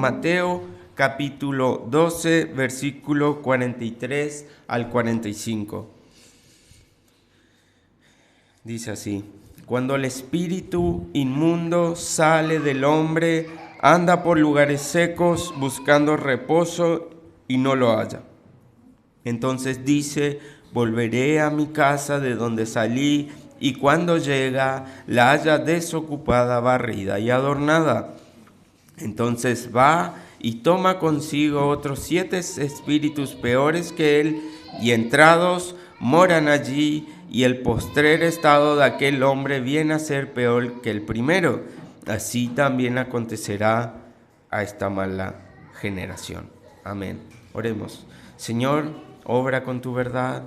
Mateo capítulo 12, versículo 43 al 45. Dice así: cuando el espíritu inmundo sale del hombre, anda por lugares secos buscando reposo y no lo halla. Entonces dice: volveré a mi casa de donde salí, y cuando llega, la halla desocupada, barrida y adornada. Entonces va y toma consigo otros 7 espíritus peores que él, y entrados moran allí, y el postrer estado de aquel hombre viene a ser peor que el primero. Así también acontecerá a esta mala generación. Amén. Oremos. Señor, obra con tu verdad,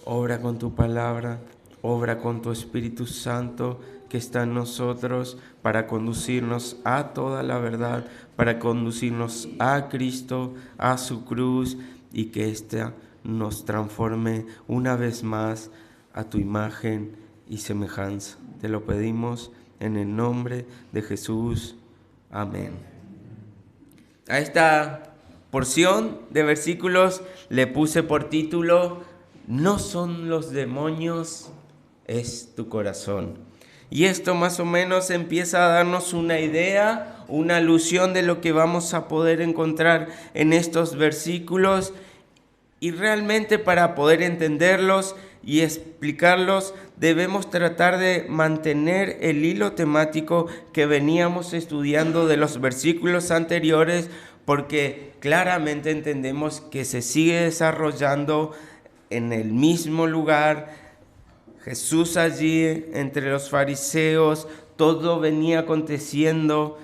obra con tu palabra, obra con tu Espíritu Santo que está en nosotros para conducirnos a toda la verdad, para conducirnos a Cristo, a su cruz, y que ésta nos transforme una vez más a tu imagen y semejanza. Te lo pedimos en el nombre de Jesús. Amén. A esta porción de versículos le puse por título: no son los demonios, es tu corazón. Y esto más o menos empieza a darnos una idea, una alusión de lo que vamos a poder encontrar en estos versículos. Y realmente para poder entenderlos y explicarlos debemos tratar de mantener el hilo temático que veníamos estudiando de los versículos anteriores, porque claramente entendemos que se sigue desarrollando en el mismo lugar. Jesús allí entre los fariseos, todo venía aconteciendo.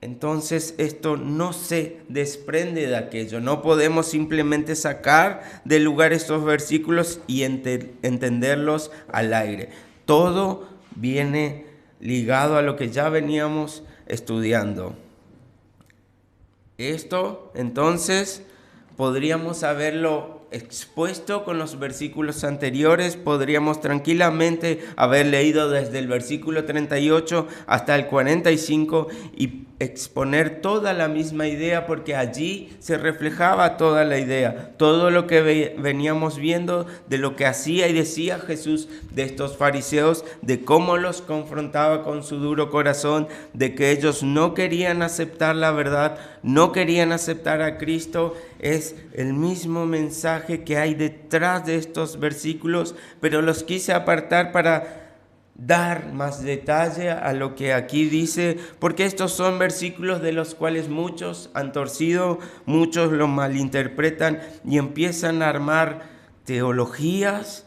Entonces esto no se desprende de aquello. No podemos simplemente sacar del lugar estos versículos y entenderlos al aire. Todo viene ligado a lo que ya veníamos estudiando. Esto entonces podríamos haberlo expuesto con los versículos anteriores, podríamos tranquilamente haber leído desde el versículo 38 hasta el 45 y exponer toda la misma idea, porque allí se reflejaba toda la idea, todo lo que veníamos viendo de lo que hacía y decía Jesús de estos fariseos, de cómo los confrontaba con su duro corazón, de que ellos no querían aceptar la verdad, no querían aceptar a Cristo. Es el mismo mensaje que hay detrás de estos versículos, pero los quise apartar para dar más detalle a lo que aquí dice, porque estos son versículos de los cuales muchos han torcido, muchos lo malinterpretan y empiezan a armar teologías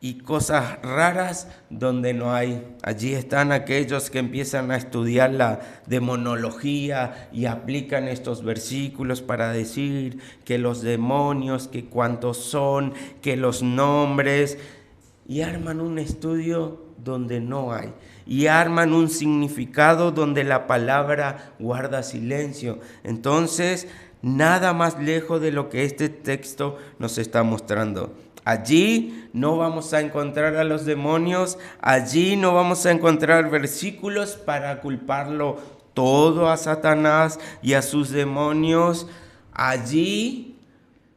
y cosas raras donde no hay. Allí están aquellos que empiezan a estudiar la demonología y aplican estos versículos para decir que los demonios, que cuántos son, que los nombres, y arman un estudio donde no hay, y arman un significado donde la palabra guarda silencio. Entonces, nada más lejos de lo que este texto nos está mostrando. Allí no vamos a encontrar a los demonios, allí no vamos a encontrar versículos para culparlo todo a Satanás y a sus demonios. Allí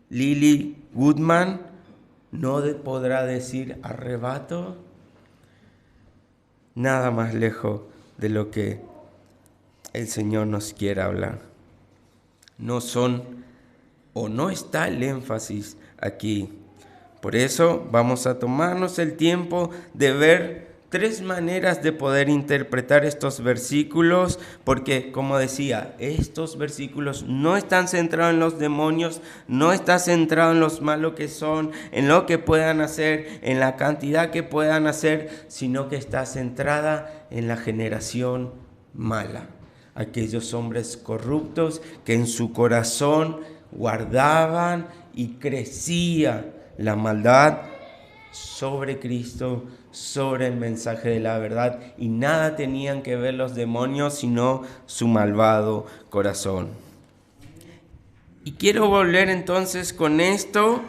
Lily Goodman no podrá decir arrebato. Nada más lejos de lo que el Señor nos quiere hablar. No son o no está el énfasis aquí. Por eso vamos a tomarnos el tiempo de ver 3 maneras de poder interpretar estos versículos, porque como decía, estos versículos no están centrados en los demonios, no está centrado en los malos que son, en lo que puedan hacer, en la cantidad que puedan hacer, sino que está centrada en la generación mala. Aquellos hombres corruptos que en su corazón guardaban y crecía la maldad sobre Cristo, sobre el mensaje de la verdad, y nada tenían que ver los demonios sino su malvado corazón. Y quiero volver entonces con esto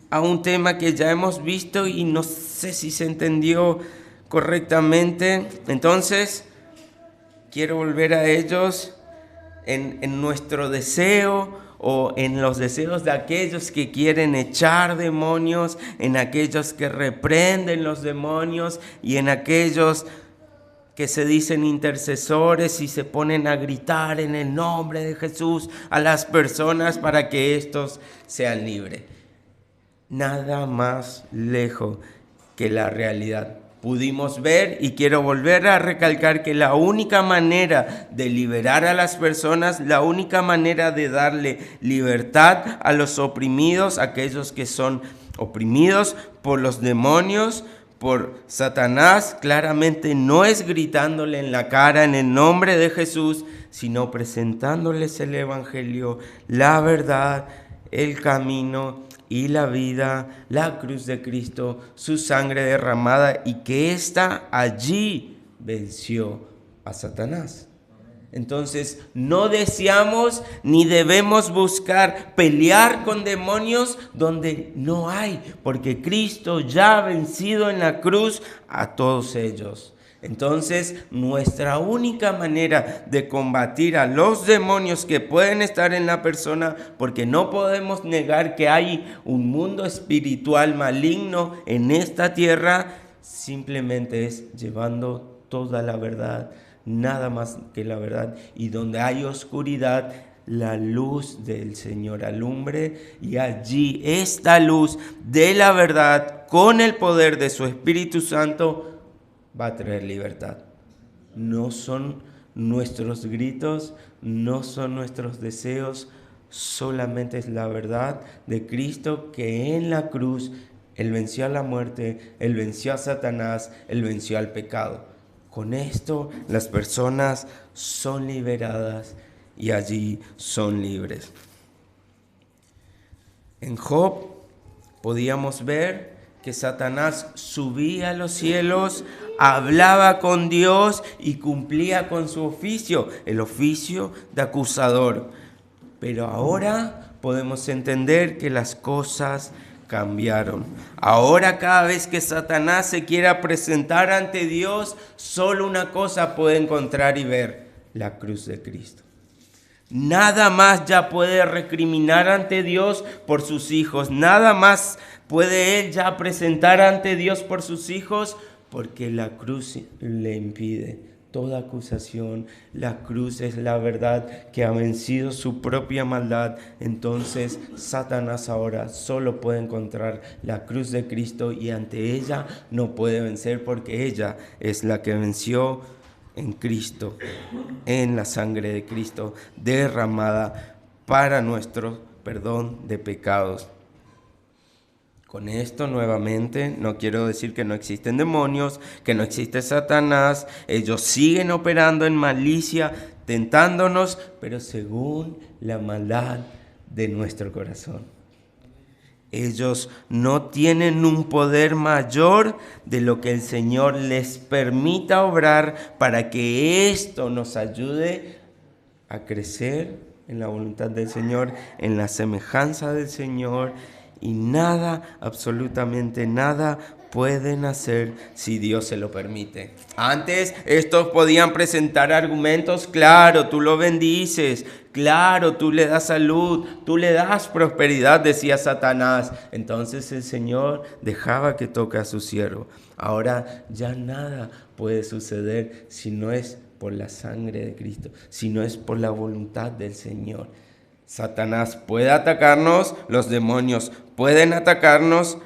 a un tema que ya hemos visto y no sé si se entendió correctamente. Entonces quiero volver a ellos. en nuestro deseo o en los deseos de aquellos que quieren echar demonios, en aquellos que reprenden los demonios y en aquellos que se dicen intercesores y se ponen a gritar en el nombre de Jesús a las personas para que éstos sean libres. Nada más lejos que la realidad. Pudimos ver, y quiero volver a recalcar, que la única manera de liberar a las personas, la única manera de darle libertad a los oprimidos, aquellos que son oprimidos por los demonios, por Satanás, claramente no es gritándole en la cara en el nombre de Jesús, sino presentándoles el Evangelio, la verdad, el camino y la vida, la cruz de Cristo, su sangre derramada, y que ésta allí venció a Satanás. Entonces, no deseamos ni debemos buscar pelear con demonios donde no hay, porque Cristo ya ha vencido en la cruz a todos ellos. Entonces, nuestra única manera de combatir a los demonios que pueden estar en la persona, porque no podemos negar que hay un mundo espiritual maligno en esta tierra, simplemente es llevando toda la verdad, nada más que la verdad, y donde hay oscuridad, la luz del Señor alumbre, y allí esta luz de la verdad, con el poder de su Espíritu Santo, va a traer libertad. No son nuestros gritos, no son nuestros deseos, solamente es la verdad de Cristo, que en la cruz Él venció a la muerte, Él venció a Satanás, Él venció al pecado. Con esto las personas son liberadas y allí son libres. En Job podíamos ver que Satanás subía a los cielos, hablaba con Dios y cumplía con su oficio, el oficio de acusador. Pero ahora podemos entender que las cosas cambiaron. Ahora, cada vez que Satanás se quiera presentar ante Dios, solo una cosa puede encontrar y ver: la cruz de Cristo. Nada más ya puede recriminar ante Dios por sus hijos. Nada más puede él ya presentar ante Dios por sus hijos, porque la cruz le impide toda acusación. La cruz es la verdad que ha vencido su propia maldad. Entonces Satanás ahora solo puede encontrar la cruz de Cristo, y ante ella no puede vencer, porque ella es la que venció en Cristo, en la sangre de Cristo derramada para nuestro perdón de pecados. Con esto, nuevamente, no quiero decir que no existen demonios, que no existe Satanás. Ellos siguen operando en malicia, tentándonos, pero según la maldad de nuestro corazón. Ellos no tienen un poder mayor de lo que el Señor les permita obrar, para que esto nos ayude a crecer en la voluntad del Señor, en la semejanza del Señor. Y nada, absolutamente nada, pueden hacer si Dios se lo permite. Antes estos podían presentar argumentos: claro, tú lo bendices, claro, tú le das salud, tú le das prosperidad, decía Satanás. Entonces el Señor dejaba que toque a su siervo. Ahora ya nada puede suceder si no es por la sangre de Cristo, si no es por la voluntad del Señor. Satanás puede atacarnos, los demonios pueden atacarnos,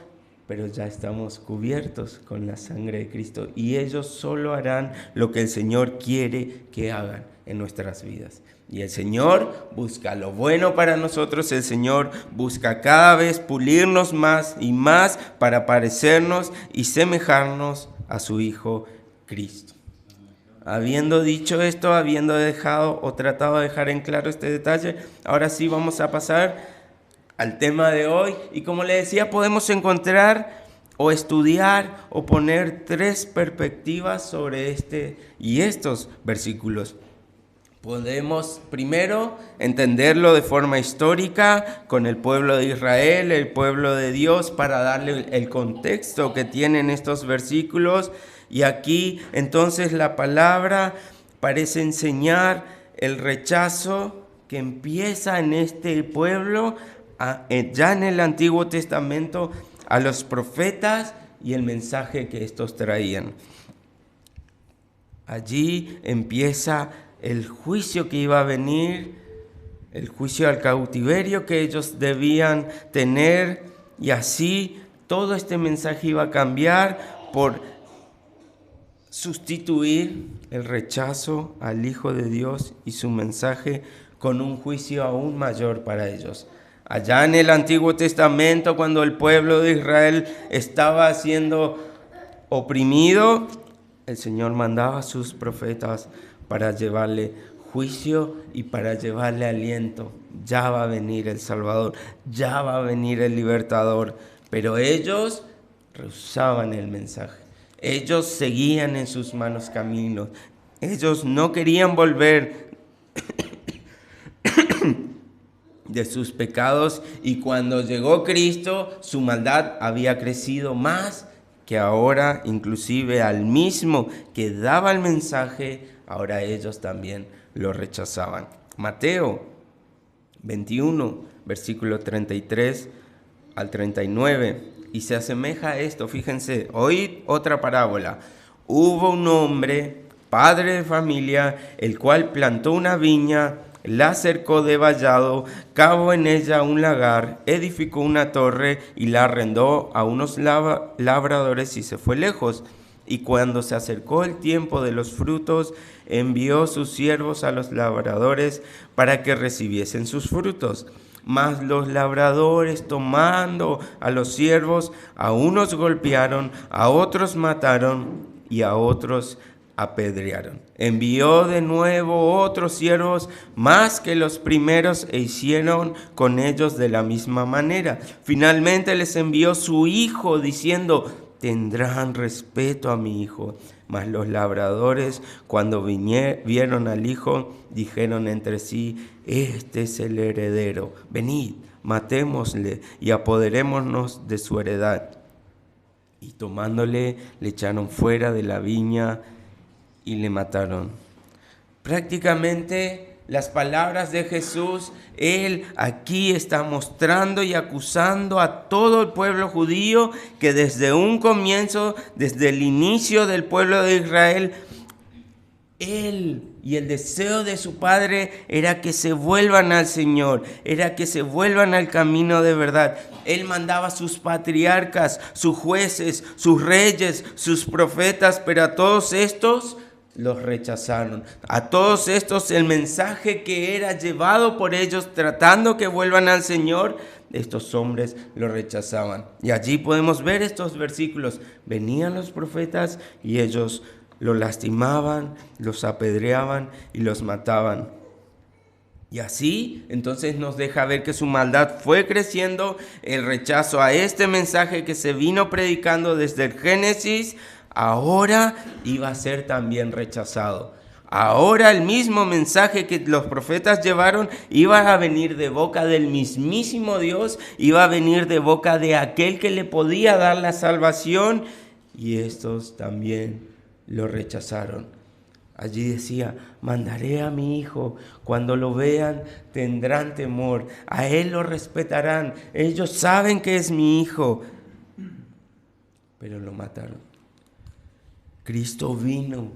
pero ya estamos cubiertos con la sangre de Cristo, y ellos solo harán lo que el Señor quiere que hagan en nuestras vidas. Y el Señor busca lo bueno para nosotros, el Señor busca cada vez pulirnos más y más para parecernos y semejarnos a su Hijo Cristo. Habiendo dicho esto, habiendo dejado o tratado de dejar en claro este detalle, ahora sí vamos a pasar al tema de hoy. Y como le decía, podemos encontrar o estudiar o poner tres perspectivas sobre este y estos versículos. Podemos primero entenderlo de forma histórica con el pueblo de Israel, el pueblo de Dios, para darle el contexto que tienen estos versículos. Y aquí entonces la palabra parece enseñar el rechazo que empieza en este pueblo, ya en el Antiguo Testamento, a los profetas y el mensaje que estos traían. Allí empieza el juicio que iba a venir, el juicio al cautiverio que ellos debían tener, y así todo este mensaje iba a cambiar por sustituir el rechazo al Hijo de Dios y su mensaje con un juicio aún mayor para ellos. Allá en el Antiguo Testamento, cuando el pueblo de Israel estaba siendo oprimido, el Señor mandaba a sus profetas para llevarle juicio y para llevarle aliento. Ya va a venir el Salvador, ya va a venir el Libertador. Pero ellos rehusaban el mensaje. Ellos seguían en sus malos caminos. Ellos no querían volver de sus pecados, y cuando llegó Cristo, su maldad había crecido más que ahora, inclusive al mismo que daba el mensaje, ahora ellos también lo rechazaban. Mateo 21, versículo 33 al 39, y se asemeja a esto, fíjense, oíd otra parábola. Hubo un hombre, padre de familia, el cual plantó una viña, la cercó de vallado, cavó en ella un lagar, edificó una torre y la arrendó a unos labradores y se fue lejos. Y cuando se acercó el tiempo de los frutos, envió sus siervos a los labradores para que recibiesen sus frutos. Mas los labradores, tomando a los siervos, a unos golpearon, a otros mataron y a otros apedrearon. Envió de nuevo otros siervos más que los primeros e hicieron con ellos de la misma manera. Finalmente les envió su hijo diciendo: tendrán respeto a mi hijo. Mas los labradores, cuando vieron al hijo, dijeron entre sí: este es el heredero, venid, matémosle y apoderémonos de su heredad. Y tomándole, le echaron fuera de la viña y le mataron. Prácticamente las palabras de Jesús, Él aquí está mostrando y acusando a todo el pueblo judío que desde un comienzo, desde el inicio del pueblo de Israel, Él y el deseo de su Padre era que se vuelvan al Señor, era que se vuelvan al camino de verdad. Él mandaba a sus patriarcas, sus jueces, sus reyes, sus profetas, pero a todos estos los rechazaron. A todos estos el mensaje que era llevado por ellos tratando que vuelvan al Señor, estos hombres lo rechazaban. Y allí podemos ver estos versículos. Venían los profetas y ellos los lastimaban, los apedreaban y los mataban. Y así, entonces nos deja ver que su maldad fue creciendo, el rechazo a este mensaje que se vino predicando desde el Génesis, ahora iba a ser también rechazado. Ahora el mismo mensaje que los profetas llevaron iba a venir de boca del mismísimo Dios, iba a venir de boca de aquel que le podía dar la salvación, y estos también lo rechazaron. Allí decía: mandaré a mi hijo, cuando lo vean tendrán temor, a él lo respetarán, ellos saben que es mi hijo. Pero lo mataron. Cristo vino,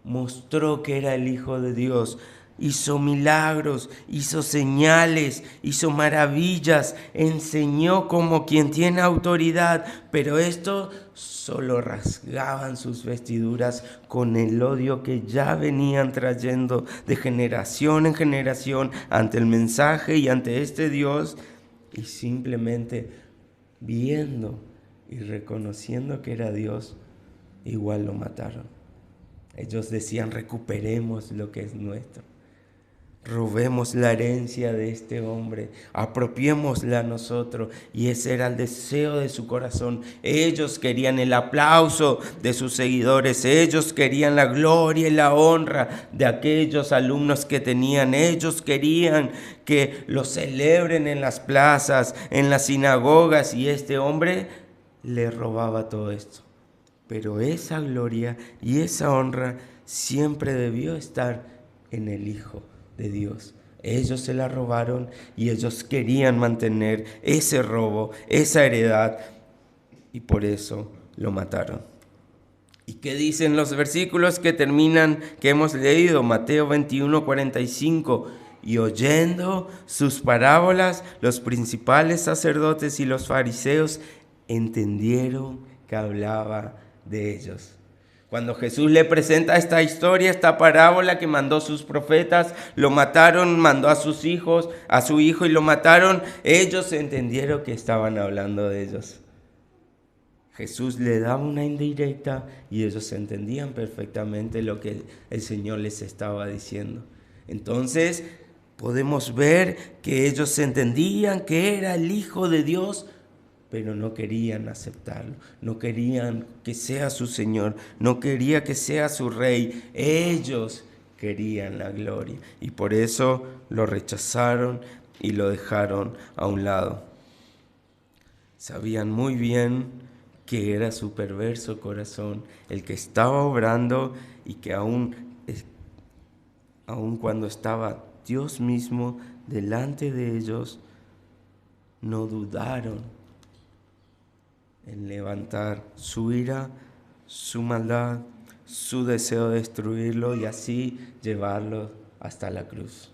mostró que era el Hijo de Dios, hizo milagros, hizo señales, hizo maravillas, enseñó como quien tiene autoridad, pero estos solo rasgaban sus vestiduras con el odio que ya venían trayendo de generación en generación ante el mensaje y ante este Dios, y simplemente viendo y reconociendo que era Dios, igual lo mataron. Ellos decían: recuperemos lo que es nuestro, robemos la herencia de este hombre, apropiémosla a nosotros. Y ese era el deseo de su corazón. Ellos querían el aplauso de sus seguidores, ellos querían la gloria y la honra de aquellos alumnos que tenían, ellos querían que lo celebren en las plazas, en las sinagogas, y este hombre le robaba todo esto. Pero esa gloria y esa honra siempre debió estar en el Hijo, de Dios. Ellos se la robaron y ellos querían mantener ese robo, esa heredad, y por eso lo mataron. ¿Y qué dicen los versículos que terminan, que hemos leído? Mateo 21:45. Y oyendo sus parábolas, los principales sacerdotes y los fariseos entendieron que hablaba de ellos. Cuando Jesús le presenta esta historia, esta parábola que mandó sus profetas, lo mataron, mandó a sus hijos, a su hijo y lo mataron, ellos entendieron que estaban hablando de ellos. Jesús le daba una indirecta y ellos entendían perfectamente lo que el Señor les estaba diciendo. Entonces podemos ver que ellos entendían que era el Hijo de Dios, pero no querían aceptarlo, no querían que sea su Señor, no quería que sea su Rey. Ellos querían la gloria y por eso lo rechazaron y lo dejaron a un lado. Sabían muy bien que era su perverso corazón el que estaba obrando y que aún cuando estaba Dios mismo delante de ellos, no dudaron en levantar su ira, su maldad, su deseo de destruirlo y así llevarlo hasta la cruz.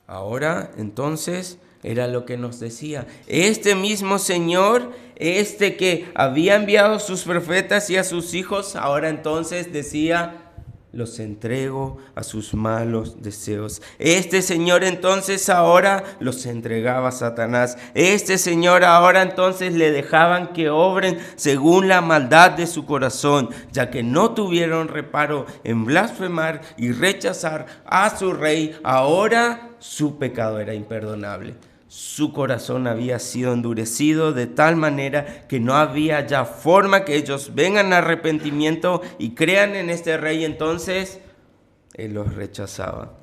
Ahora, entonces, era lo que nos decía. Este mismo Señor, este que había enviado a sus profetas y a sus hijos, ahora entonces decía, los entrego a sus malos deseos. Este Señor entonces ahora los entregaba a Satanás. Este Señor ahora entonces le dejaban que obren según la maldad de su corazón, ya que no tuvieron reparo en blasfemar y rechazar a su Rey. Ahora su pecado era imperdonable. Su corazón había sido endurecido de tal manera que no había ya forma que ellos vengan a arrepentimiento y crean en este Rey. Entonces, Él los rechazaba.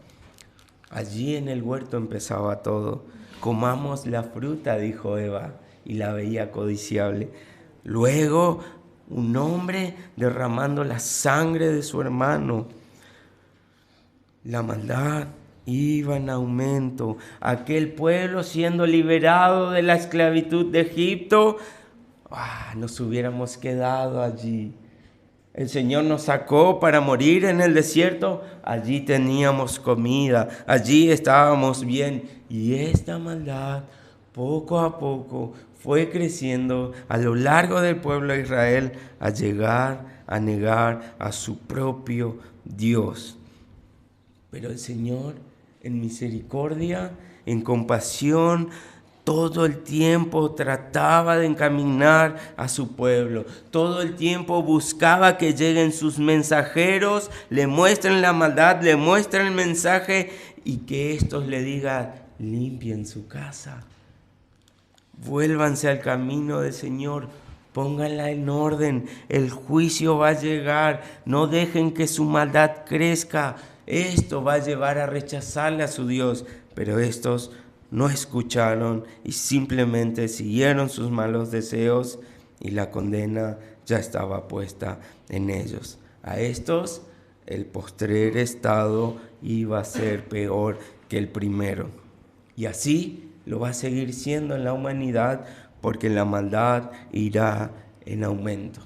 Allí en el huerto empezaba todo. Comamos la fruta, dijo Eva, y la veía codiciable. Luego, un hombre derramando la sangre de su hermano. La maldad iba en aumento. Aquel pueblo siendo liberado de la esclavitud de Egipto, nos hubiéramos quedado allí. El Señor nos sacó para morir en el desierto. Allí teníamos comida, allí estábamos bien. Y esta maldad poco a poco fue creciendo a lo largo del pueblo de Israel a llegar a negar a su propio Dios. Pero el Señor, en misericordia, en compasión, todo el tiempo trataba de encaminar a su pueblo. Todo el tiempo buscaba que lleguen sus mensajeros, le muestren la maldad, le muestren el mensaje y que estos le digan, limpien su casa. Vuélvanse al camino del Señor, pónganla en orden, el juicio va a llegar, no dejen que su maldad crezca. Esto va a llevar a rechazarle a su Dios, pero estos no escucharon y simplemente siguieron sus malos deseos y la condena ya estaba puesta en ellos. A estos el postrer estado iba a ser peor que el primero. Y así lo va a seguir siendo en la humanidad porque la maldad irá en aumento.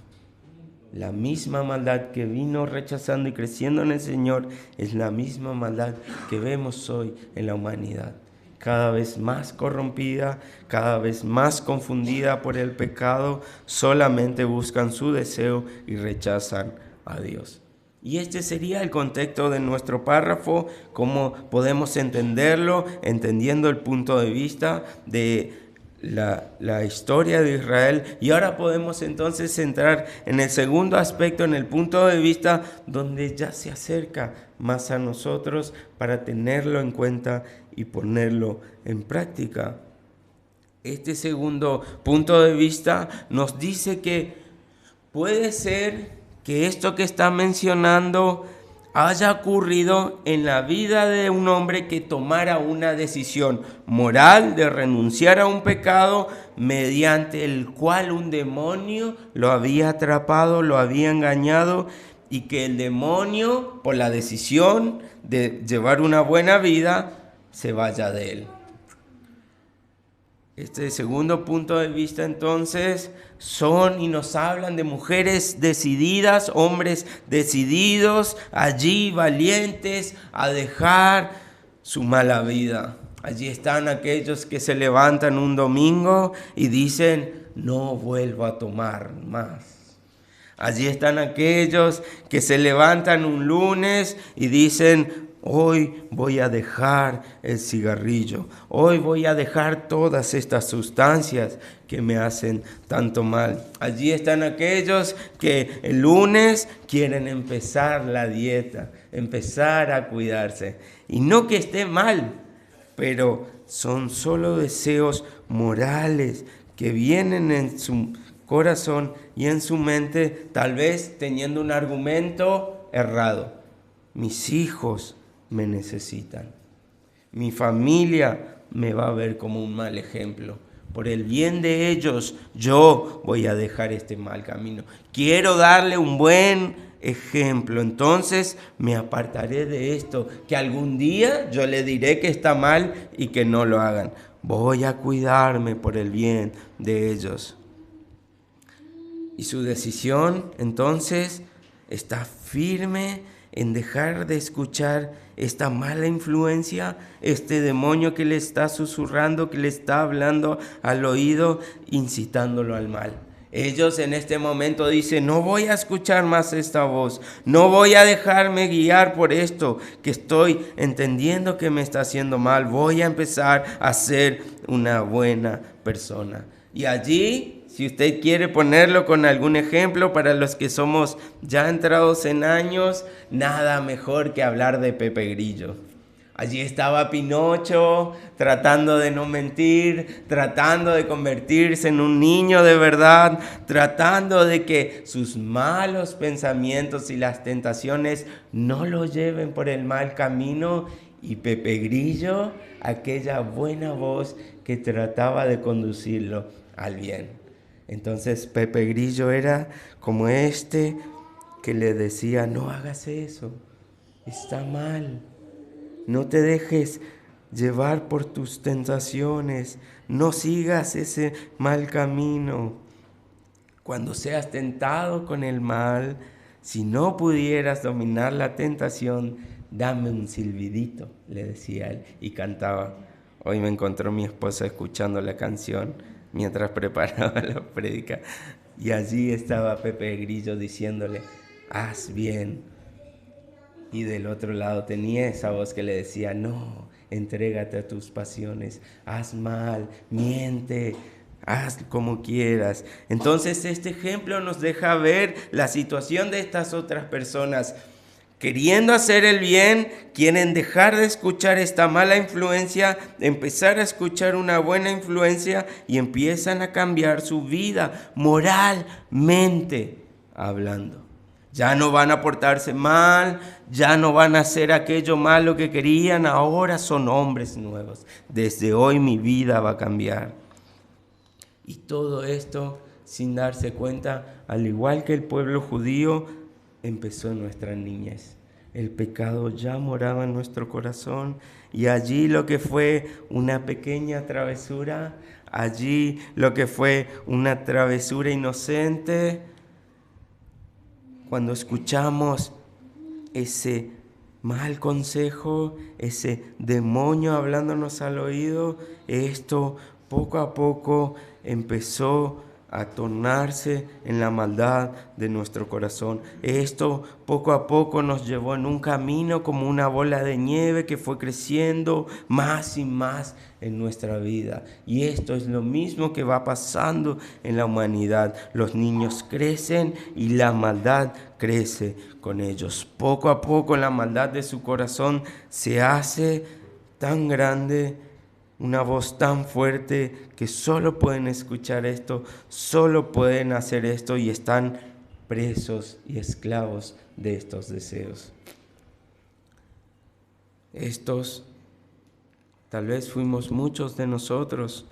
La misma maldad que vino rechazando y creciendo en el Señor es la misma maldad que vemos hoy en la humanidad. Cada vez más corrompida, cada vez más confundida por el pecado, solamente buscan su deseo y rechazan a Dios. Y este sería el contexto de nuestro párrafo, cómo podemos entenderlo, entendiendo el punto de vista de la historia de Israel. Y ahora podemos entonces entrar en el segundo aspecto, en el punto de vista donde ya se acerca más a nosotros para tenerlo en cuenta y ponerlo en práctica. Este segundo punto de vista nos dice que puede ser que esto que está mencionando haya ocurrido en la vida de un hombre que tomara una decisión moral de renunciar a un pecado mediante el cual un demonio lo había atrapado, lo había engañado y que el demonio, por la decisión de llevar una buena vida, se vaya de él. Este segundo punto de vista entonces son y nos hablan de mujeres decididas, hombres decididos, allí valientes a dejar su mala vida. Allí están aquellos que se levantan un domingo y dicen, no vuelvo a tomar más. Allí están aquellos que se levantan un lunes y dicen, hoy voy a dejar el cigarrillo, hoy voy a dejar todas estas sustancias que me hacen tanto mal. Allí están aquellos que el lunes quieren empezar la dieta, empezar a cuidarse. Y no que esté mal, pero son solo deseos morales que vienen en su corazón y en su mente, tal vez teniendo un argumento errado. Mis hijos me necesitan. Mi familia me va a ver como un mal ejemplo. Por el bien de ellos, yo voy a dejar este mal camino. Quiero darle un buen ejemplo. Entonces me apartaré de esto, que algún día yo le diré que está mal y que no lo hagan. Voy a cuidarme por el bien de ellos. Y su decisión, entonces, está firme en dejar de escuchar esta mala influencia, este demonio que le está susurrando, que le está hablando al oído, incitándolo al mal. Ellos en este momento dicen, no voy a escuchar más esta voz, no voy a dejarme guiar por esto que estoy entendiendo que me está haciendo mal, voy a empezar a ser una buena persona. Y allí, si usted quiere ponerlo con algún ejemplo, para los que somos ya entrados en años, nada mejor que hablar de Pepe Grillo. Allí estaba Pinocho tratando de no mentir, tratando de convertirse en un niño de verdad, tratando de que sus malos pensamientos y las tentaciones no lo lleven por el mal camino. Y Pepe Grillo, aquella buena voz que trataba de conducirlo al bien. Entonces Pepe Grillo era como este que le decía, no hagas eso, está mal, no te dejes llevar por tus tentaciones, no sigas ese mal camino. Cuando seas tentado con el mal, si no pudieras dominar la tentación, dame un silbidito, le decía él, y cantaba. Hoy me encontró mi esposa escuchando la canción mientras preparaba la prédica, y allí estaba Pepe Grillo diciéndole, haz bien. Y del otro lado tenía esa voz que le decía, no, entrégate a tus pasiones, haz mal, miente, haz como quieras. Entonces este ejemplo nos deja ver la situación de estas otras personas. Queriendo hacer el bien, quieren dejar de escuchar esta mala influencia, empezar a escuchar una buena influencia y empiezan a cambiar su vida moralmente hablando. Ya no van a portarse mal, ya no van a hacer aquello malo que querían, ahora son hombres nuevos. Desde hoy mi vida va a cambiar. Y todo esto sin darse cuenta, al igual que el pueblo judío, empezó en nuestra niñez. El pecado ya moraba en nuestro corazón y allí lo que fue una pequeña travesura, allí lo que fue una travesura inocente, cuando escuchamos ese mal consejo, ese demonio hablándonos al oído, esto poco a poco empezó a tornarse en la maldad de nuestro corazón. Esto poco a poco nos llevó en un camino como una bola de nieve que fue creciendo más y más en nuestra vida. Y esto es lo mismo que va pasando en la humanidad. Los niños crecen y la maldad crece con ellos. Poco a poco la maldad de su corazón se hace tan grande, una voz tan fuerte que solo pueden escuchar esto, solo pueden hacer esto y están presos y esclavos de estos deseos. Estos, tal vez fuimos muchos de nosotros,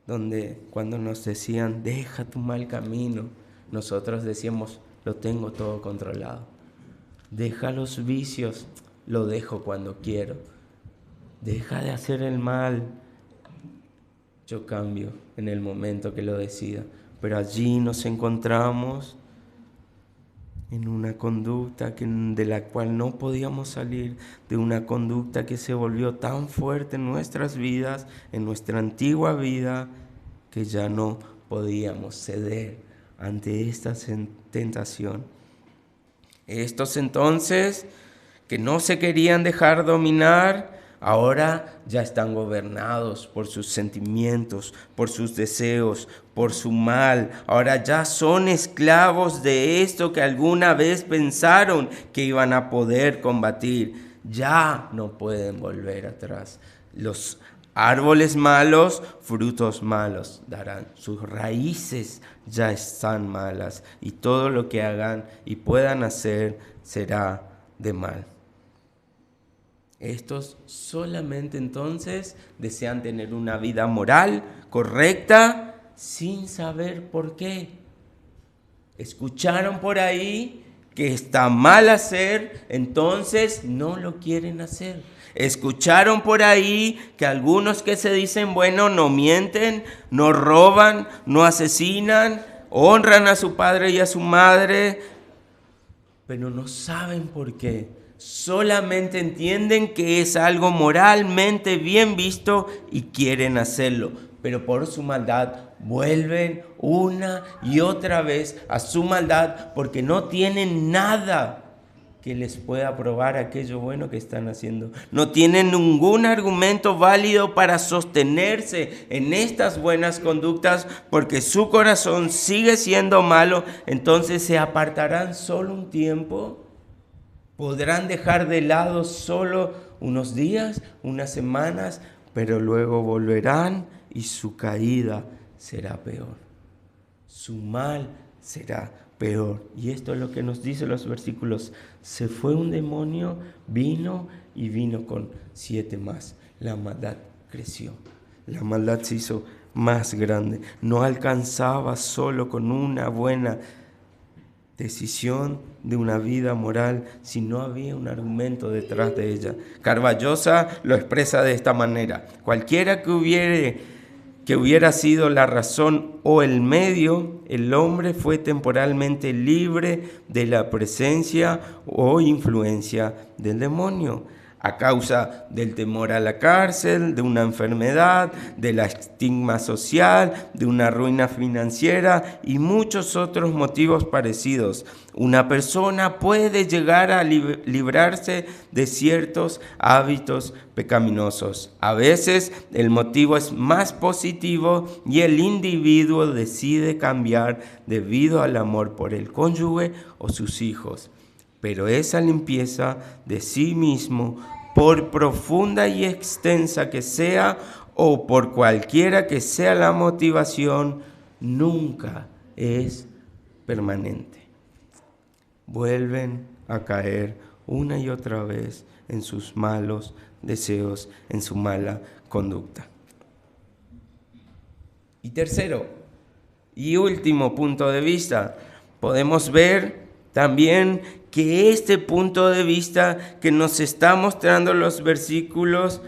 donde cuando nos decían, deja tu mal camino, nosotros decíamos, lo tengo todo controlado. Deja los vicios, lo dejo cuando quiero. Deja de hacer el mal, yo cambio en el momento que lo decida. Pero allí nos encontramos en una conducta de la cual no podíamos salir, de una conducta que se volvió tan fuerte en nuestras vidas, en nuestra antigua vida, que ya no podíamos ceder ante esta tentación. Estos entonces, que no se querían dejar dominar, ahora ya están gobernados por sus sentimientos, por sus deseos, por su mal. Ahora ya son esclavos de esto que alguna vez pensaron que iban a poder combatir. Ya no pueden volver atrás. Los árboles malos, frutos malos darán. Sus raíces ya están malas y todo lo que hagan y puedan hacer será de mal. Estos solamente entonces desean tener una vida moral correcta sin saber por qué. Escucharon por ahí que está mal hacer, entonces no lo quieren hacer. Escucharon por ahí que algunos que se dicen bueno no mienten, no roban, no asesinan, honran a su padre y a su madre, pero no saben por qué. Solamente entienden que es algo moralmente bien visto y quieren hacerlo, pero por su maldad vuelven una y otra vez a su maldad porque no tienen nada que les pueda probar aquello bueno que están haciendo. No tienen ningún argumento válido para sostenerse en estas buenas conductas porque su corazón sigue siendo malo. Entonces se apartarán solo un tiempo. Podrán dejar de lado solo unos días, unas semanas, pero luego volverán y su caída será peor. Su mal será peor. Y esto es lo que nos dicen los versículos. Se fue un demonio, vino y vino con 7 más. La maldad creció. La maldad se hizo más grande. No alcanzaba solo con una buena decisión de una vida moral si no había un argumento detrás de ella. Carballosa lo expresa de esta manera: cualquiera que hubiera sido la razón o el medio, el hombre fue temporalmente libre de la presencia o influencia del demonio. A causa del temor a la cárcel, de una enfermedad, del estigma social, de una ruina financiera y muchos otros motivos parecidos, una persona puede llegar a librarse de ciertos hábitos pecaminosos. A veces el motivo es más positivo y el individuo decide cambiar debido al amor por el cónyuge o sus hijos. Pero esa limpieza de sí mismo, por profunda y extensa que sea, o por cualquiera que sea la motivación, nunca es permanente. Vuelven a caer una y otra vez en sus malos deseos, en su mala conducta. Y tercero y último punto de vista, podemos ver también que este punto de vista que nos está mostrando los versículos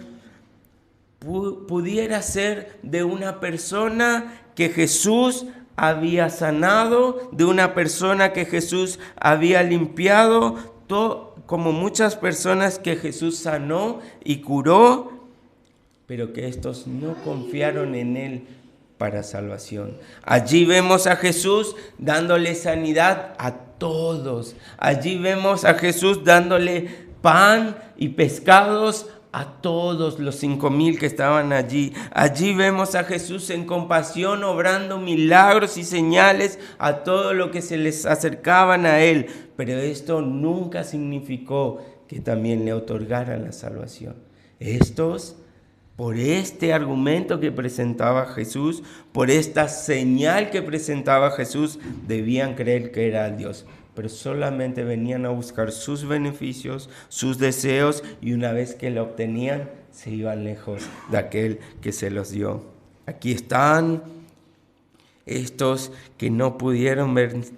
pudiera ser de una persona que Jesús había sanado, de una persona que Jesús había limpiado, como muchas personas que Jesús sanó y curó, pero que estos no confiaron en Él para salvación. Allí vemos a Jesús dándole sanidad a todos. Allí vemos a Jesús dándole pan y pescados a todos los 5,000 que estaban allí. Allí vemos a Jesús en compasión obrando milagros y señales a todo lo que se les acercaban a Él. Pero esto nunca significó que también le otorgaran la salvación. Estos, por este argumento que presentaba Jesús, por esta señal que presentaba Jesús, debían creer que era Dios. Pero solamente venían a buscar sus beneficios, sus deseos, y una vez que lo obtenían, se iban lejos de aquel que se los dio. Aquí están Estos que no pudieron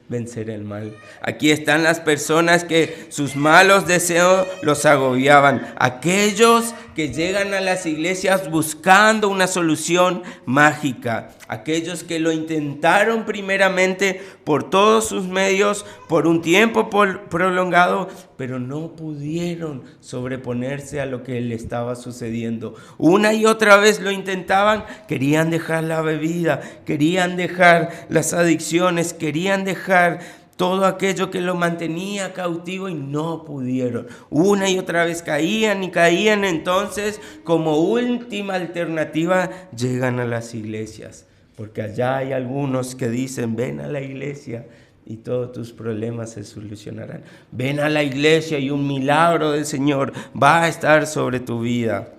vencer el mal. Aquí están las personas que sus malos deseos los agobiaban. Aquellos que llegan a las iglesias buscando una solución mágica. Aquellos que lo intentaron primeramente por todos sus medios, por un tiempo prolongado, pero no pudieron sobreponerse a lo que le estaba sucediendo. Una y otra vez lo intentaban, querían dejar la bebida, querían dejar las adicciones, querían dejar todo aquello que lo mantenía cautivo y no pudieron. Una y otra vez caían y caían. Entonces, como última alternativa, llegan a las iglesias. Porque allá hay algunos que dicen, ven a la iglesia y todos tus problemas se solucionarán. Ven a la iglesia y un milagro del Señor va a estar sobre tu vida.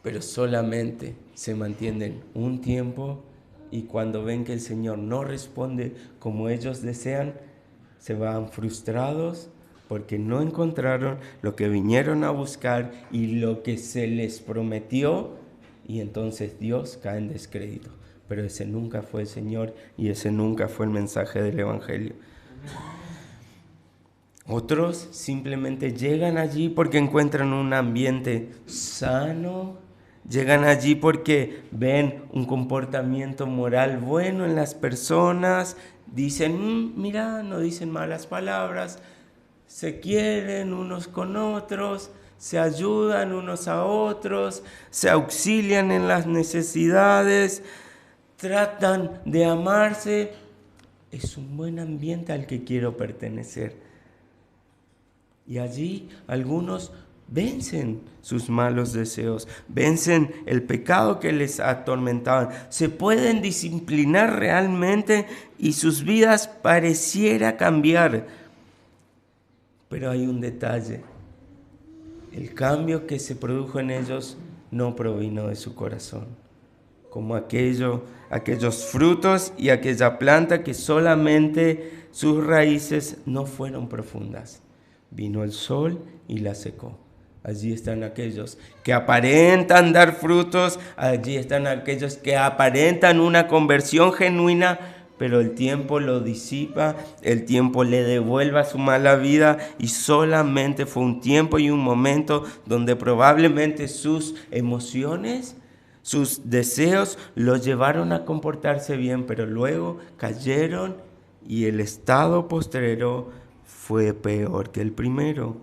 Pero solamente se mantienen un tiempo y cuando ven que el Señor no responde como ellos desean, se van frustrados porque no encontraron lo que vinieron a buscar y lo que se les prometió, y entonces Dios cae en descrédito. Pero ese nunca fue el Señor y ese nunca fue el mensaje del Evangelio. Otros simplemente llegan allí porque encuentran un ambiente sano, llegan allí porque ven un comportamiento moral bueno en las personas, dicen, mira, no dicen malas palabras, se quieren unos con otros, se ayudan unos a otros, se auxilian en las necesidades, tratan de amarse. Es un buen ambiente al que quiero pertenecer. Y allí algunos vencen sus malos deseos, vencen el pecado que les atormentaban, se pueden disciplinar realmente y sus vidas pareciera cambiar. Pero hay un detalle: el cambio que se produjo en ellos no provino de su corazón, como aquellos frutos y aquella planta que solamente sus raíces no fueron profundas. Vino el sol y la secó. Allí están aquellos que aparentan dar frutos, allí están aquellos que aparentan una conversión genuina, pero el tiempo lo disipa, el tiempo le devuelve a su mala vida y solamente fue un tiempo y un momento donde probablemente sus emociones, sus deseos los llevaron a comportarse bien, pero luego cayeron y el estado postrero fue peor que el primero.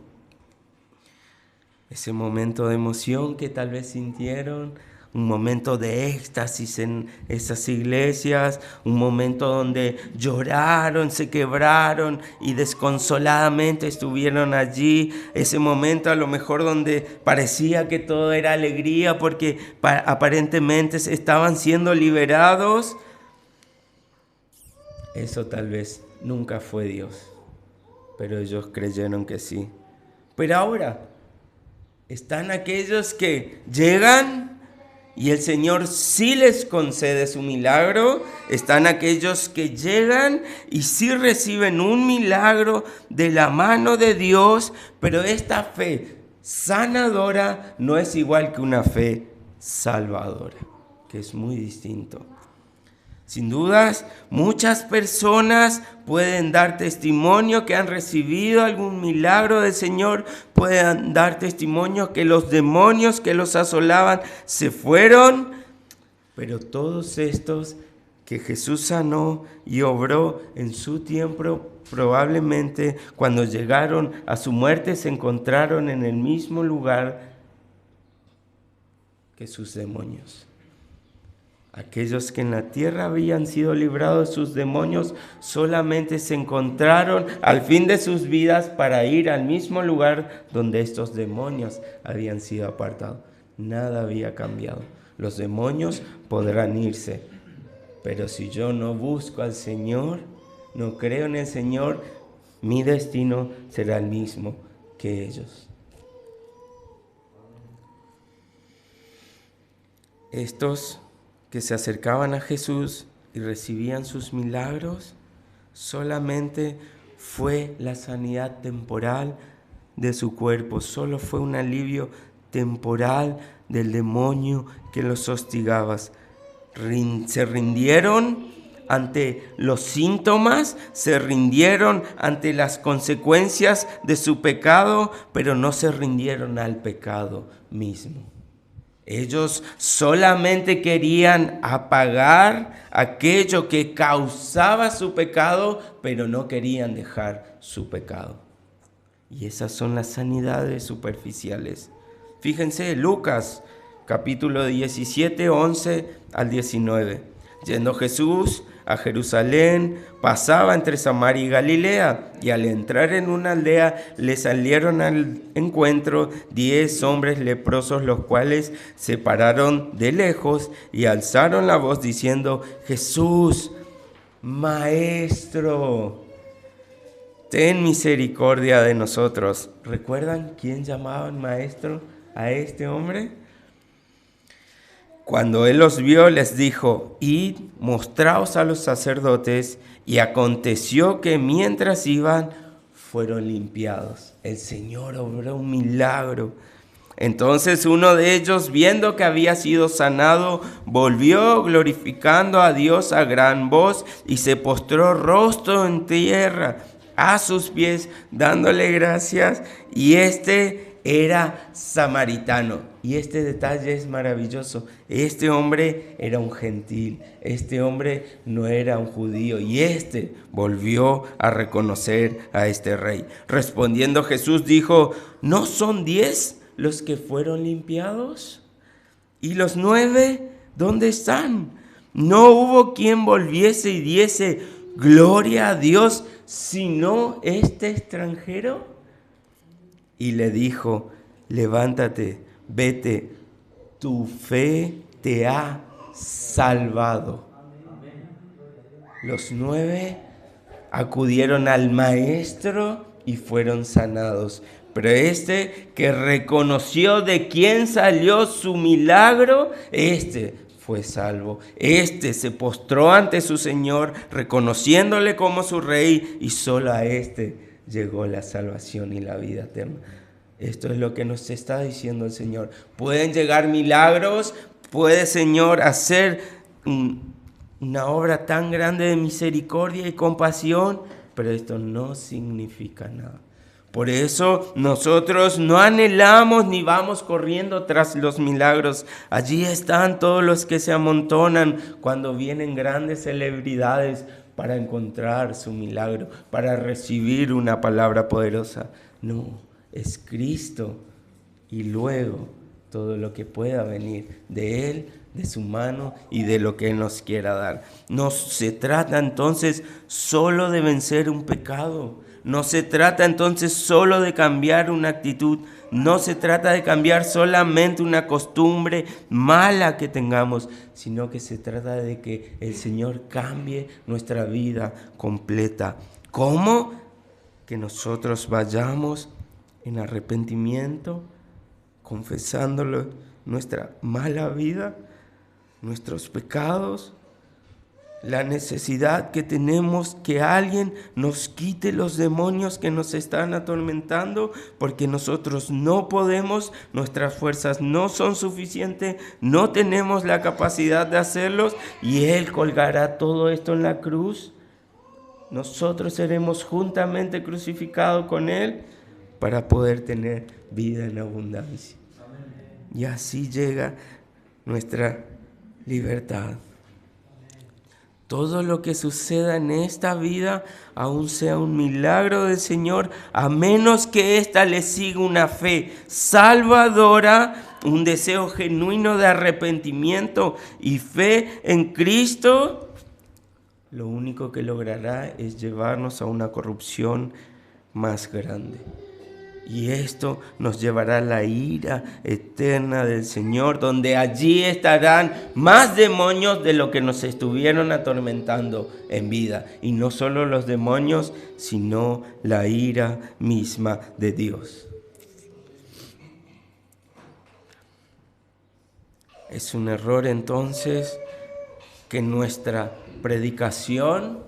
Ese momento de emoción que tal vez sintieron, un momento de éxtasis en esas iglesias, un momento donde lloraron, se quebraron y desconsoladamente estuvieron allí, ese momento a lo mejor donde parecía que todo era alegría porque aparentemente estaban siendo liberados. Eso tal vez nunca fue Dios, pero ellos creyeron que sí. Pero ahora están aquellos que llegan y el Señor sí les concede su milagro. Están aquellos que llegan y sí reciben un milagro de la mano de Dios, pero esta fe sanadora no es igual que una fe salvadora, que es muy distinto. Sin dudas, muchas personas pueden dar testimonio que han recibido algún milagro del Señor, pueden dar testimonio que los demonios que los asolaban se fueron, pero todos estos que Jesús sanó y obró en su tiempo, probablemente cuando llegaron a su muerte se encontraron en el mismo lugar que sus demonios. Aquellos que en la tierra habían sido librados de sus demonios solamente se encontraron al fin de sus vidas para ir al mismo lugar donde estos demonios habían sido apartados. Nada había cambiado. Los demonios podrán irse, pero si yo no busco al Señor, no creo en el Señor, mi destino será el mismo que ellos. Estos que se acercaban a Jesús y recibían sus milagros, solamente fue la sanidad temporal de su cuerpo, solo fue un alivio temporal del demonio que los hostigaba. Se rindieron ante los síntomas, se rindieron ante las consecuencias de su pecado, pero no se rindieron al pecado mismo. Ellos solamente querían apagar aquello que causaba su pecado, pero no querían dejar su pecado. Y esas son las sanidades superficiales. Fíjense, Lucas, capítulo 17, 11 al 19. Yendo Jesús a Jerusalén, pasaba entre Samaria y Galilea, y al entrar en una aldea le salieron al encuentro 10 hombres leprosos, los cuales se pararon de lejos y alzaron la voz diciendo: Jesús, Maestro, ten misericordia de nosotros. ¿Recuerdan quién llamaban maestro a este hombre? Cuando él los vio, les dijo: id, mostraos a los sacerdotes. Y aconteció que mientras iban, fueron limpiados. El Señor obró un milagro. Entonces uno de ellos, viendo que había sido sanado, volvió glorificando a Dios a gran voz y se postró rostro en tierra a sus pies, dándole gracias. Y era samaritano. Y este detalle es maravilloso. Este hombre era un gentil. Este hombre no era un judío. Y volvió a reconocer a este rey. Respondiendo Jesús dijo: ¿no son 10 los que fueron limpiados? ¿Y los 9 dónde están? No hubo quien volviese y diese gloria a Dios, sino este extranjero. Y le dijo: levántate, vete, tu fe te ha salvado. Los 9 acudieron al maestro y fueron sanados. Pero que reconoció de quién salió su milagro, fue salvo. Se postró ante su Señor, reconociéndole como su rey, y solo a llegó la salvación y la vida eterna. Esto es lo que nos está diciendo el Señor. Pueden llegar milagros, puede, Señor, hacer una obra tan grande de misericordia y compasión, pero esto no significa nada. Por eso nosotros no anhelamos ni vamos corriendo tras los milagros. Allí están todos los que se amontonan cuando vienen grandes celebridades para encontrar su milagro, para recibir una palabra poderosa. No, es Cristo y luego todo lo que pueda venir de Él, de su mano y de lo que Él nos quiera dar. No se trata entonces solo de vencer un pecado. No se trata entonces solo de cambiar una actitud. No se trata de cambiar solamente una costumbre mala que tengamos, sino que se trata de que el Señor cambie nuestra vida completa. ¿Cómo? Que nosotros vayamos en arrepentimiento, confesándolo, nuestra mala vida, nuestros pecados, la necesidad que tenemos que alguien nos quite los demonios que nos están atormentando, porque nosotros no podemos, nuestras fuerzas no son suficientes, no tenemos la capacidad de hacerlos, y Él colgará todo esto en la cruz. Nosotros seremos juntamente crucificados con Él para poder tener vida en abundancia. Y así llega nuestra libertad. Todo lo que suceda en esta vida, aún sea un milagro del Señor, a menos que ésta le siga una fe salvadora, un deseo genuino de arrepentimiento y fe en Cristo, lo único que logrará es llevarnos a una corrupción más grande. Y esto nos llevará a la ira eterna del Señor, donde allí estarán más demonios de lo que nos estuvieron atormentando en vida. Y no solo los demonios, sino la ira misma de Dios. Es un error entonces que nuestra predicación,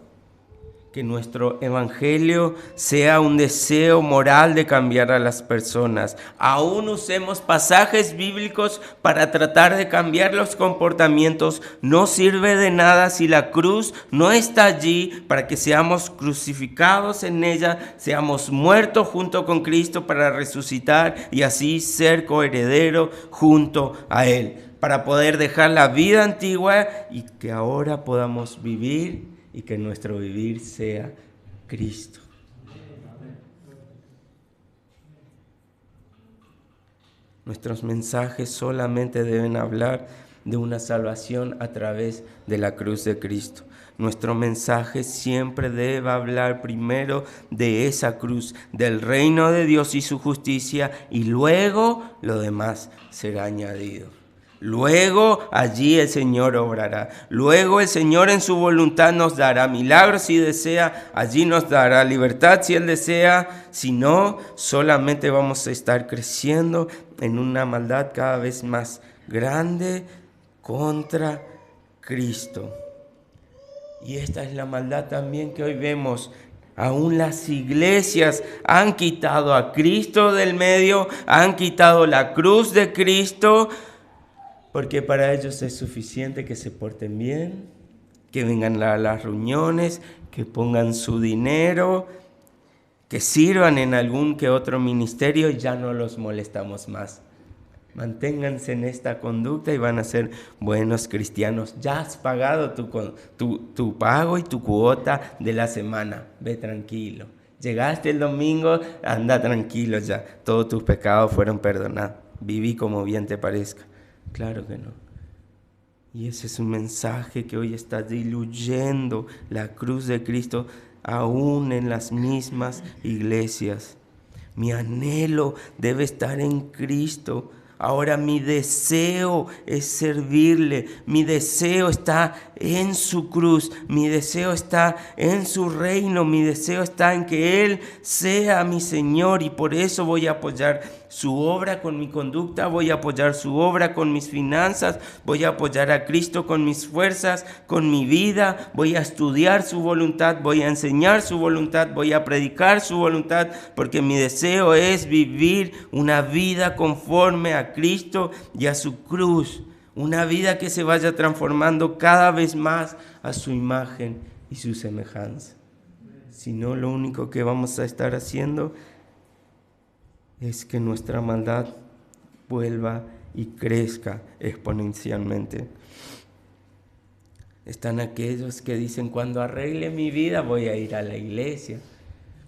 Que nuestro evangelio sea un deseo moral de cambiar a las personas. Aún usemos pasajes bíblicos para tratar de cambiar los comportamientos. No sirve de nada si la cruz no está allí para que seamos crucificados en ella, seamos muertos junto con Cristo para resucitar y así ser coheredero junto a Él, para poder dejar la vida antigua y que ahora podamos vivir y que nuestro vivir sea Cristo. Nuestros mensajes solamente deben hablar de una salvación a través de la cruz de Cristo. Nuestro mensaje siempre debe hablar primero de esa cruz, del reino de Dios y su justicia, y luego lo demás será añadido. Luego allí el Señor obrará. Luego el Señor en su voluntad nos dará milagros si desea. Allí nos dará libertad si Él desea. Si no, solamente vamos a estar creciendo en una maldad cada vez más grande contra Cristo. Y esta es la maldad también que hoy vemos. Aún las iglesias han quitado a Cristo del medio, han quitado la cruz de Cristo, porque para ellos es suficiente que se porten bien, que vengan a las reuniones, que pongan su dinero, que sirvan en algún que otro ministerio y ya no los molestamos más. Manténganse en esta conducta y van a ser buenos cristianos. Ya has pagado tu pago y tu cuota de la semana. Ve tranquilo. Llegaste el domingo, anda tranquilo ya. Todos tus pecados fueron perdonados. Viví como bien te parezca. Claro que no. Y ese es un mensaje que hoy está diluyendo la cruz de Cristo aún en las mismas iglesias. Mi anhelo debe estar en Cristo. Ahora mi deseo es servirle, mi deseo está en su cruz, mi deseo está en su reino, mi deseo está en que Él sea mi Señor y por eso voy a apoyar su obra con mi conducta, voy a apoyar su obra con mis finanzas, voy a apoyar a Cristo con mis fuerzas, con mi vida, voy a estudiar su voluntad, voy a enseñar su voluntad, voy a predicar su voluntad, porque mi deseo es vivir una vida conforme a Cristo y a su cruz, una vida que se vaya transformando cada vez más a su imagen y su semejanza. Si no, lo único que vamos a estar haciendo es que nuestra maldad vuelva y crezca exponencialmente. Están aquellos que dicen, cuando arregle mi vida voy a ir a la iglesia.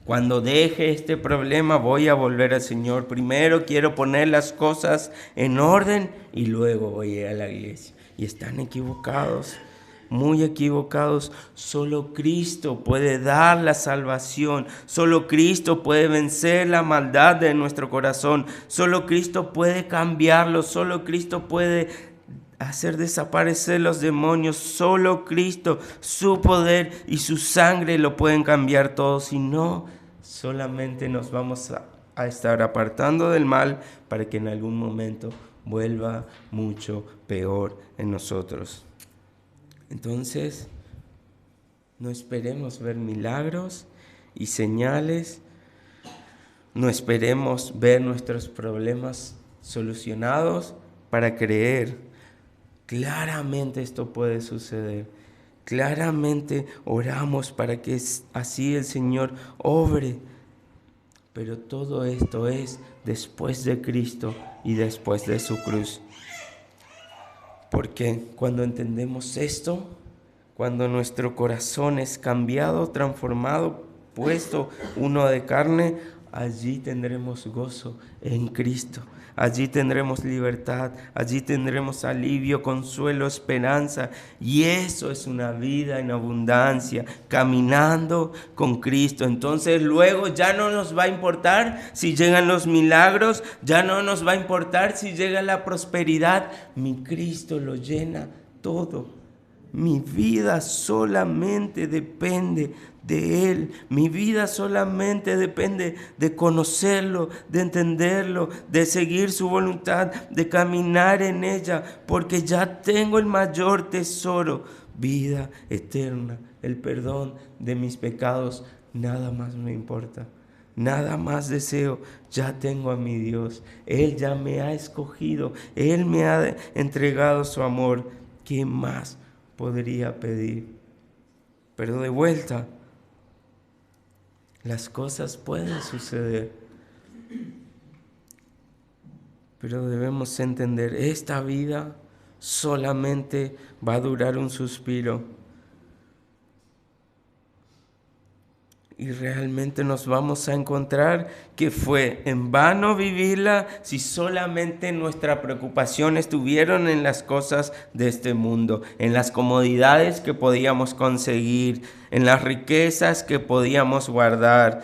Cuando deje este problema voy a volver al Señor. Primero quiero poner las cosas en orden y luego voy a ir a la iglesia. Y están equivocados. Muy equivocados. Solo Cristo puede dar la salvación. Solo Cristo puede vencer la maldad de nuestro corazón. Solo Cristo puede cambiarlo. Solo Cristo puede hacer desaparecer los demonios. Solo Cristo, su poder y su sangre lo pueden cambiar todo. Si no, solamente nos vamos a estar apartando del mal para que en algún momento vuelva mucho peor en nosotros. Entonces, no esperemos ver milagros y señales, no esperemos ver nuestros problemas solucionados para creer. Claramente esto puede suceder. Claramente oramos para que así el Señor obre. Pero todo esto es después de Cristo y después de su cruz. Porque cuando entendemos esto, cuando nuestro corazón es cambiado, transformado, puesto uno de carne, allí tendremos gozo en Cristo. Allí tendremos libertad, allí tendremos alivio, consuelo, esperanza. Y eso es una vida en abundancia, caminando con Cristo. Entonces luego ya no nos va a importar si llegan los milagros, ya no nos va a importar si llega la prosperidad. Mi Cristo lo llena todo. Mi vida solamente depende de Él. Mi vida solamente depende de conocerlo, de entenderlo, de seguir su voluntad, de caminar en ella, porque ya tengo el mayor tesoro, vida eterna el perdón de mis pecados, nada más me importa. Nada más deseo, ya tengo a mi Dios. Él ya me ha escogido, Él me ha entregado su amor. ¿Qué más podría pedir? Pero de vuelta, las cosas pueden suceder. Pero debemos entender, esta vida solamente va a durar un suspiro. Y realmente nos vamos a encontrar que fue en vano vivirla si solamente nuestra preocupación estuvieron en las cosas de este mundo, en las comodidades que podíamos conseguir, en las riquezas que podíamos guardar.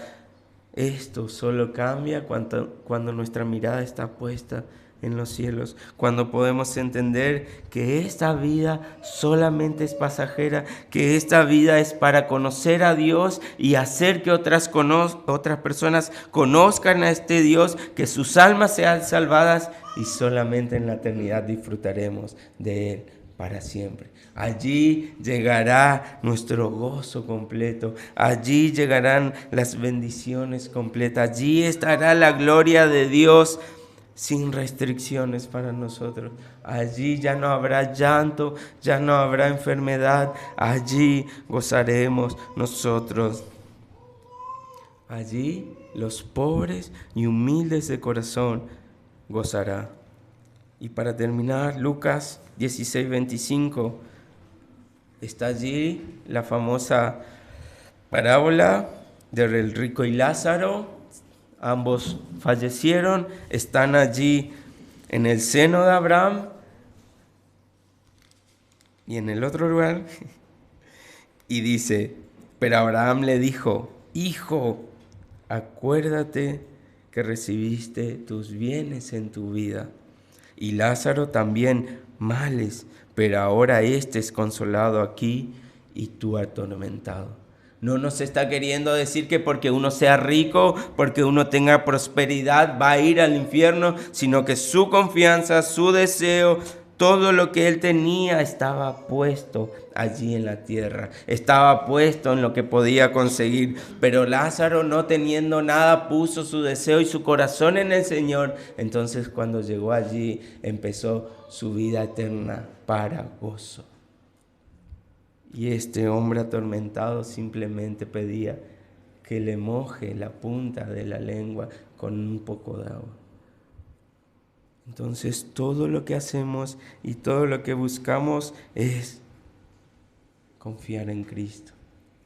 Esto solo cambia cuando nuestra mirada está puesta en los cielos, cuando podemos entender que esta vida solamente es pasajera, que esta vida es para conocer a Dios y hacer que otras personas conozcan a este Dios, que sus almas sean salvadas y solamente en la eternidad disfrutaremos de Él para siempre. Allí llegará nuestro gozo completo, allí llegarán las bendiciones completas, allí estará la gloria de Dios sin restricciones para nosotros. Allí ya no habrá llanto, ya no habrá enfermedad, allí gozaremos nosotros. Allí los pobres y humildes de corazón gozarán. Y para terminar, Lucas 16:25, está allí la famosa parábola del rico y Lázaro. Ambos fallecieron, están allí en el seno de Abraham y en el otro lugar. Y dice, pero Abraham le dijo, hijo, acuérdate que recibiste tus bienes en tu vida, y Lázaro también males, pero ahora éste es consolado aquí y tú atormentado. No nos está queriendo decir que porque uno sea rico, porque uno tenga prosperidad, va a ir al infierno, sino que su confianza, su deseo, todo lo que él tenía estaba puesto allí en la tierra, estaba puesto en lo que podía conseguir. Pero Lázaro, no teniendo nada, puso su deseo y su corazón en el Señor. Entonces, cuando llegó allí, empezó su vida eterna para gozo. Y este hombre atormentado simplemente pedía que le moje la punta de la lengua con un poco de agua. Entonces todo lo que hacemos y todo lo que buscamos es confiar en Cristo.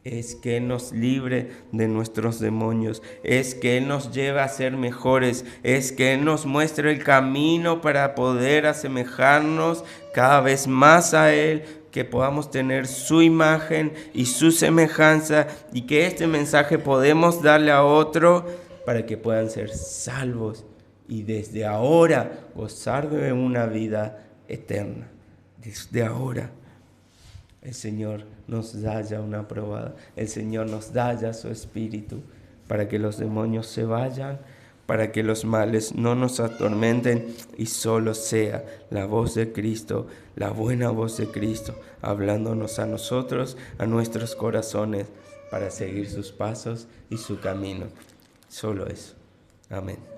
Es que Él nos libre de nuestros demonios, es que Él nos lleve a ser mejores, es que Él nos muestre el camino para poder asemejarnos cada vez más a Él, que podamos tener su imagen y su semejanza, y que este mensaje podemos darle a otro para que puedan ser salvos y desde ahora gozar de una vida eterna. Desde ahora el Señor nos da ya una probada, el Señor nos da ya su Espíritu para que los demonios se vayan, para que los males no nos atormenten y solo sea la voz de Cristo, la buena voz de Cristo, hablándonos a nosotros, a nuestros corazones, para seguir sus pasos y su camino. Solo eso. Amén.